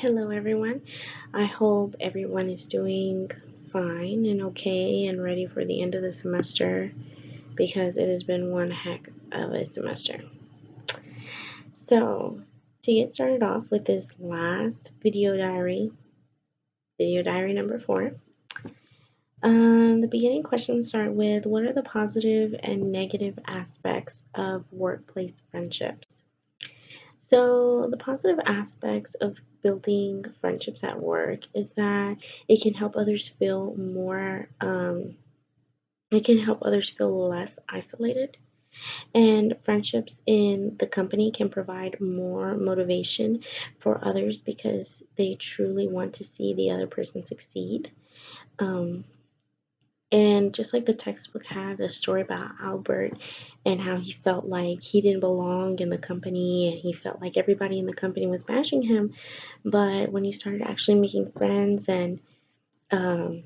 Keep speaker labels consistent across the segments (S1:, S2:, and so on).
S1: Hello, everyone. I hope everyone is doing fine and okay and ready for the end of the semester because it has been one heck of a semester. So, to get started off with this last video diary number 4, the beginning questions start with what are the positive and negative aspects of workplace friendships? So, the positive aspects of building friendships at work is that it can help others feel it can help others feel less isolated. And friendships in the company can provide more motivation for others because they truly want to see the other person succeed. Um, and just like the textbook had a story about Albert and how he felt like he didn't belong in the company and he felt like everybody in the company was bashing him. But when he started actually making friends and um,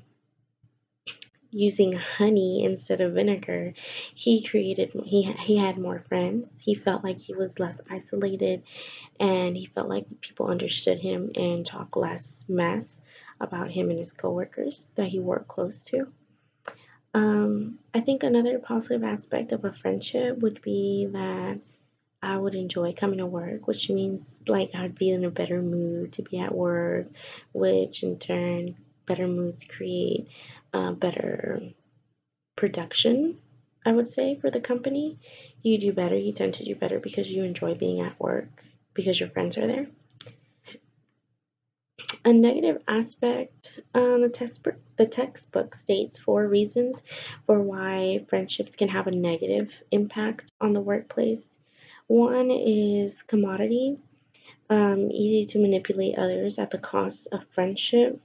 S1: using honey instead of vinegar, he had more friends. He felt like he was less isolated and he felt like people understood him and talked less mess about him and his coworkers that he worked close to. I think another positive aspect of a friendship would be that I would enjoy coming to work, which means like I'd be in a better mood to be at work, which in turn, better moods create better production, I would say, for the company. You do better, you tend to do better because you enjoy being at work, because your friends are there. A negative aspect, the textbook states 4 reasons for why friendships can have a negative impact on the workplace. One is commodity, easy to manipulate others at the cost of friendship.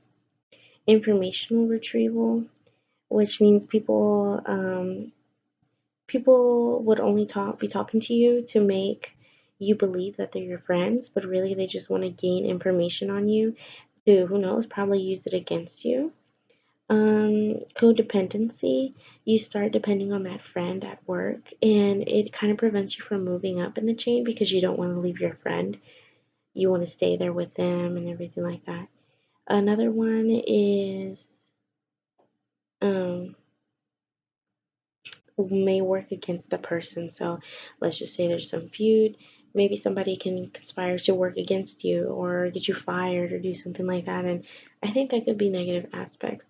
S1: Informational retrieval, which means people would only be talking to you to make you believe that they're your friends, but really they just want to gain information on you to, who knows, probably use it against you. Codependency, you start depending on that friend at work, and it kind of prevents you from moving up in the chain because you don't want to leave your friend. You want to stay there with them and everything like that. Another one is um, may work against the person. So let's just say there's some feud. Maybe somebody can conspire to work against you or get you fired or do something like that. And I think that could be negative aspects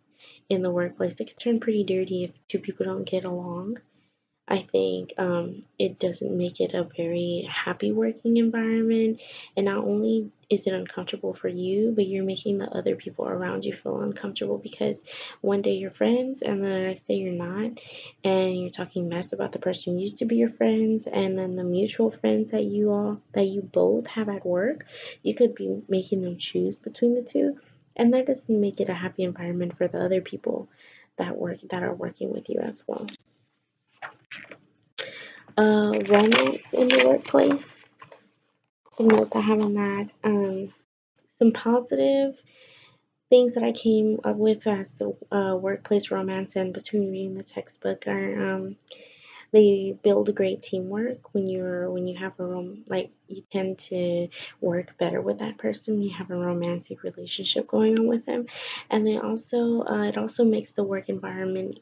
S1: in the workplace. It could turn pretty dirty if two people don't get along. I think it doesn't make it a very happy working environment. And not only is it uncomfortable for you, but you're making the other people around you feel uncomfortable because one day you're friends and the next day you're not. And you're talking mess about the person who used to be your friends and then the mutual friends that you both have at work. You could be making them choose between the two. And that doesn't make it a happy environment for the other people that are working with you as well. Romance in the workplace. Some notes I have on that. Some positive things that I came up with as workplace romance and between reading the textbook are they build great teamwork when you have like you tend to work better with that person. You have a romantic relationship going on with them, and they also it also makes the work environment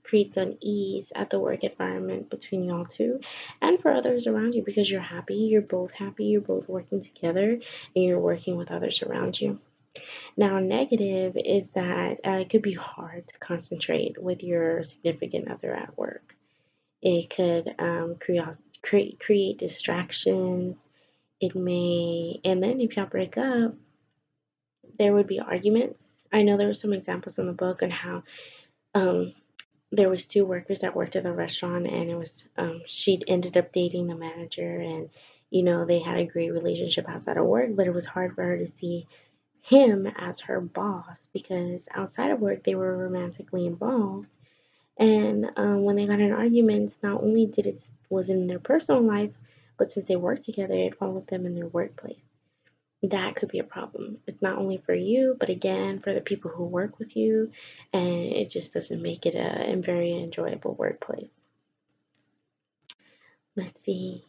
S1: creates an ease at the work environment between y'all two and for others around you because you're both working together and you're working with others around you. Now, negative is that it could be hard to concentrate with your significant other at work. It could create distractions. It may, and then if y'all break up, there would be arguments. I know there were some examples in the book on how um, there was 2 workers that worked at the restaurant, and it was she ended up dating the manager, and they had a great relationship outside of work, but it was hard for her to see him as her boss because outside of work they were romantically involved. And when they got in arguments, not only did it was in their personal life, but since they worked together, it followed them in their workplace. That could be a problem. It's not only for you, but again for the people who work with you, and it just doesn't make it a very enjoyable workplace. Let's see.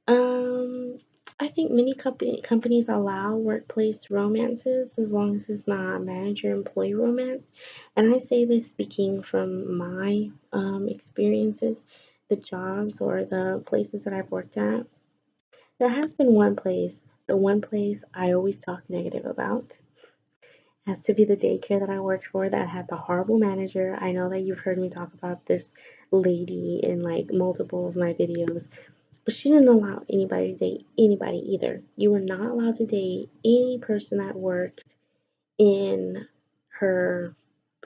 S1: Um, I think many companies allow workplace romances as long as it's not manager-employee romance. And I say this speaking from my experiences, the jobs or the places that I've worked at. There has been one place, the one place I always talk negative about, has to be the daycare that I worked for that had the horrible manager. I know that you've heard me talk about this lady in like multiple of my videos, but she didn't allow anybody to date anybody either. You were not allowed to date any person that worked in her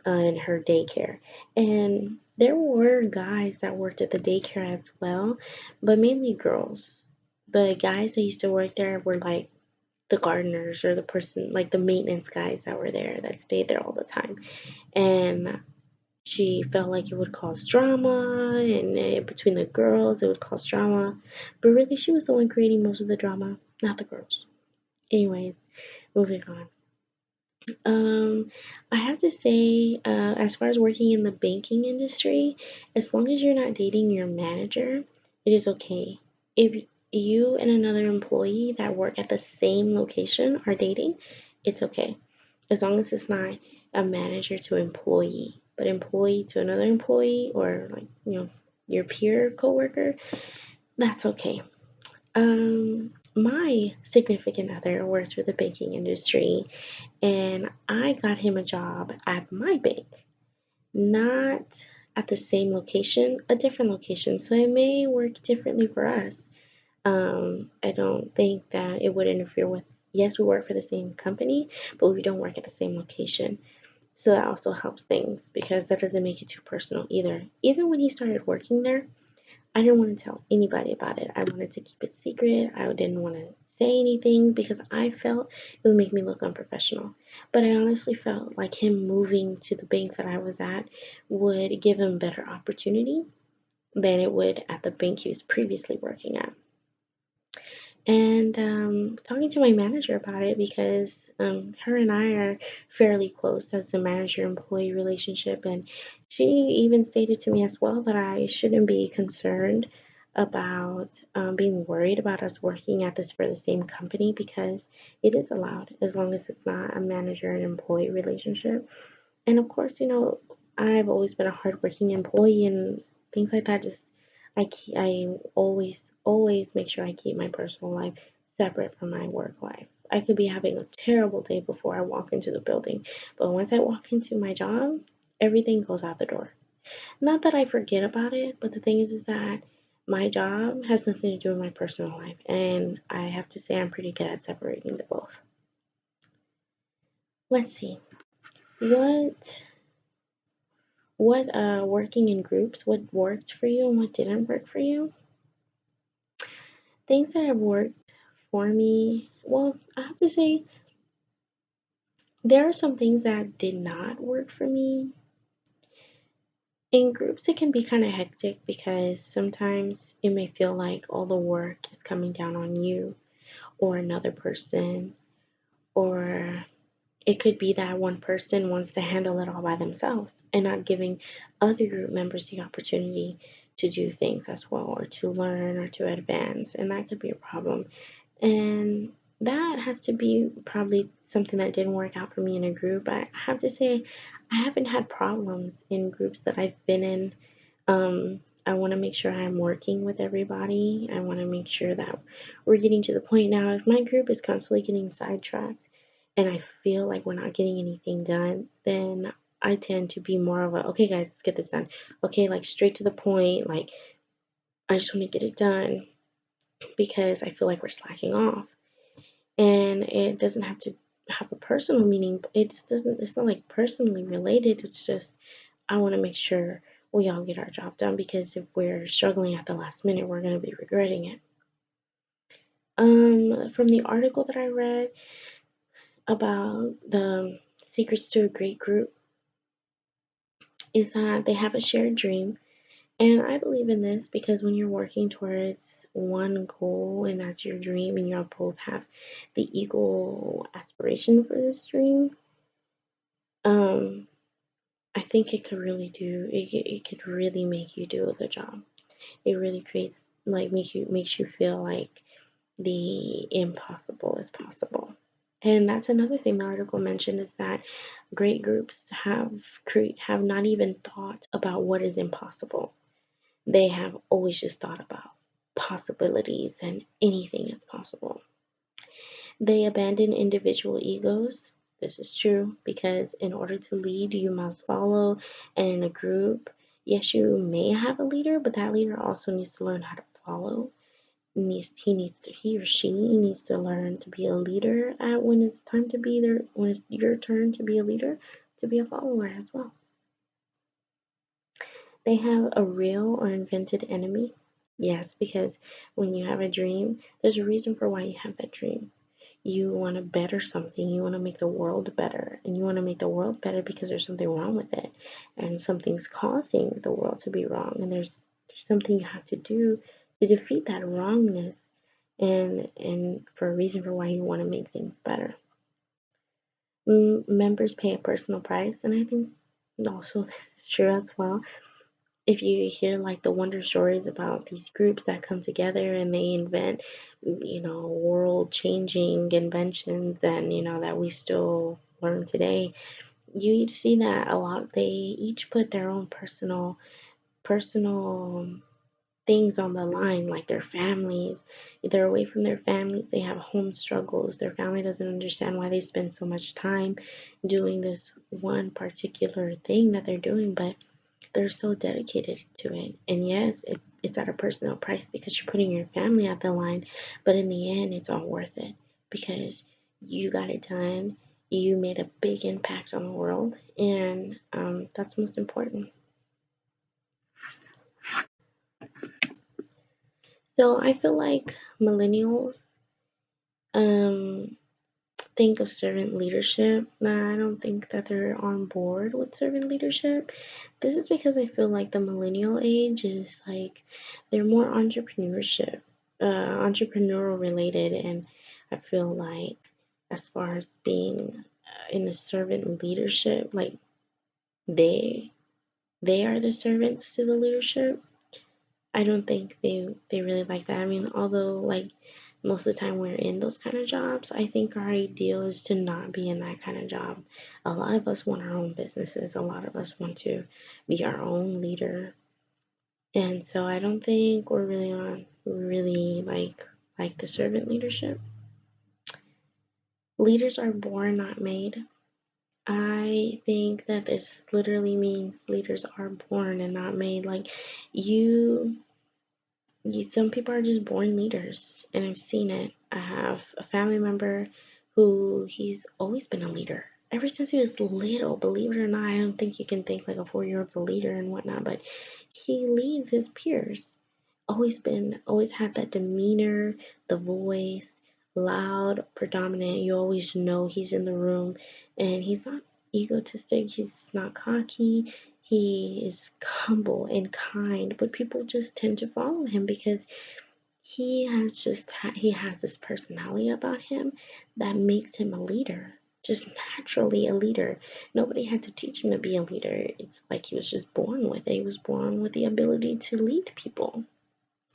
S1: in her daycare. And there were guys that worked at the daycare as well, but mainly girls. The guys that used to work there were like the gardeners or the person like the maintenance guys that were there that stayed there all the time. And she felt like it would cause drama and between the girls it would cause drama, but really she was the one creating most of the drama, not the girls. Anyways, moving on. I have to say, as far as working in the banking industry, as long as you're not dating your manager, it is okay. If you and another employee that work at the same location are dating, it's okay. As long as it's not a manager to employee, but employee to another employee or like, your peer coworker, that's okay. My significant other works for the banking industry, and I got him a job at my bank, not at the same location, a different location. So it may work differently for us. I don't think that it would interfere with, yes, we work for the same company, but we don't work at the same location. So that also helps things because that doesn't make it too personal either. Even when he started working there, I didn't want to tell anybody about it. I wanted to keep it secret. I didn't want to say anything because I felt it would make me look unprofessional. But I honestly felt like him moving to the bank that I was at would give him better opportunity than it would at the bank he was previously working at. And talking to my manager about it because her and I are fairly close as a manager-employee relationship, and she even stated to me as well that I shouldn't be concerned about being worried about us working at this for the same company because it is allowed as long as it's not a manager and employee relationship. And of course, I've always been a hardworking employee and things like that. Just I always make sure I keep my personal life separate from my work life. I could be having a terrible day before I walk into the building, but once I walk into my job, everything goes out the door. Not that I forget about it, but the thing is that my job has nothing to do with my personal life, and I have to say I'm pretty good at separating the both. Let's see. What working in groups, what worked for you and what didn't work for you? Things that have worked for me, well, I have to say there are some things that did not work for me. In groups, it can be kind of hectic because sometimes it may feel like all the work is coming down on you or another person, or it could be that one person wants to handle it all by themselves and not giving other group members the opportunity to do things as well or to learn or to advance, and that could be a problem. And that has to be probably something that didn't work out for me in a group. I have to say, I haven't had problems in groups that I've been in. I want to make sure I'm working with everybody. I want to make sure that we're getting to the point now. If my group is constantly getting sidetracked and I feel like we're not getting anything done, then I tend to be more of a, okay, guys, let's get this done. Okay, like straight to the point. Like, I just want to get it done because I feel like we're slacking off. And it doesn't have to have a personal meaning. It's not like personally related. It's just I want to make sure we all get our job done because if we're struggling at the last minute, we're going to be regretting it. From the article that I read about the secrets to a great group is that they have a shared dream. And I believe in this because when you're working towards one goal and that's your dream and you both have the equal aspiration for this dream, um, I think it could really make you do a good job. It really creates like makes you feel like the impossible is possible. And that's another thing the article mentioned, is that great groups have not even thought about what is impossible. They have always just thought about possibilities, and anything is possible. They abandon individual egos. This is true because in order to lead, you must follow. And in a group, yes, you may have a leader, but that leader also needs to learn how to follow. He or she needs to learn to be a leader at when it's time to be there, when it's your turn to be a leader, to be a follower as well. They have a real or invented enemy. Yes, because when you have a dream, there's a reason for why you have that dream. You want to better something, you want to make the world better, and you want to make the world better because there's something wrong with it, and something's causing the world to be wrong, and there's something you have to do to defeat that wrongness, and for a reason for why you want to make things better. Members pay a personal price, and I think also this is true as well. If you hear like the wonder stories about these groups that come together and they invent, world changing inventions, and that we still learn today, you see that a lot, they each put their own personal things on the line, like their families. They're away from their families, they have home struggles, their family doesn't understand why they spend so much time doing this one particular thing that they're doing, but they're so dedicated to it. And yes, it's at a personal price because you're putting your family at the line, but in the end, it's all worth it because you got it done. You made a big impact on the world, and that's most important. So I feel like millennials um, think of servant leadership. Nah, I don't think that they're on board with servant leadership. This is because I feel like the millennial age is like they're more entrepreneurial related, and I feel like as far as being in the servant leadership, like they they are the servants to the leadership. I don't think they really like that. I mean, although like most of the time we're in those kind of jobs, I think our ideal is to not be in that kind of job. A lot of us want our own businesses. A lot of us want to be our own leader. And so I don't think we're really like the servant leadership. Leaders are born, not made. I think that this literally means leaders are born and not made. Like you some people are just born leaders, and I've seen it. I have a family member who he's always been a leader. Ever since he was little, believe it or not, I don't think you can think like a 4-year-old's a leader and whatnot, but he leads his peers. Always had that demeanor, the voice, loud, predominant. You always know he's in the room, and he's not egotistic, he's not cocky, he is humble and kind, but people just tend to follow him because he has this personality about him that makes him a leader. Just naturally a leader. Nobody had to teach him to be a leader. It's like he was just born with it. He was born with the ability to lead people.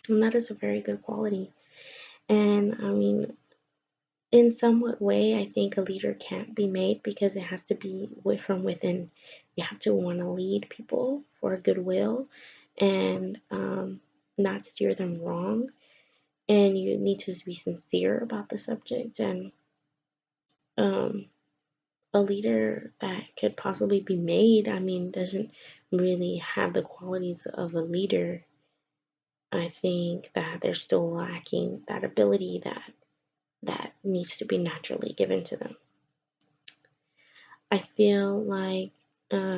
S1: And that is a very good quality. And I mean, in somewhat way, I think a leader can't be made because it has to be from within. You have to want to lead people for goodwill and not steer them wrong. And you need to be sincere about the subject. And um, a leader that could possibly be made, I mean, doesn't really have the qualities of a leader. I think that they're still lacking that ability that needs to be naturally given to them. I feel like,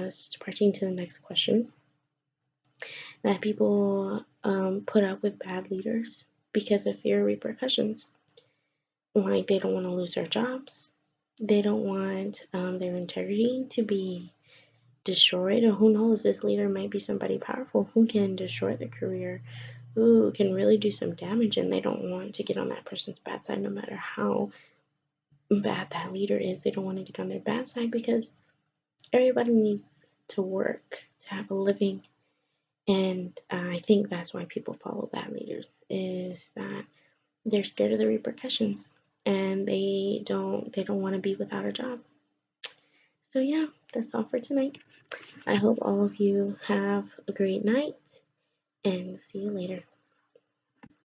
S1: starting to the next question, that people put up with bad leaders because of fear of repercussions. Like they don't want to lose their jobs, they don't want their integrity to be destroyed. Or who knows, this leader might be somebody powerful who can destroy their career, who can really do some damage, and they don't want to get on that person's bad side no matter how bad that leader is. They don't want to get on their bad side because everybody needs to work to have a living. And I think that's why people follow bad leaders, is that they're scared of the repercussions, and they don't want to be without a job. So yeah, that's all for tonight. I hope all of you have a great night, and see you later.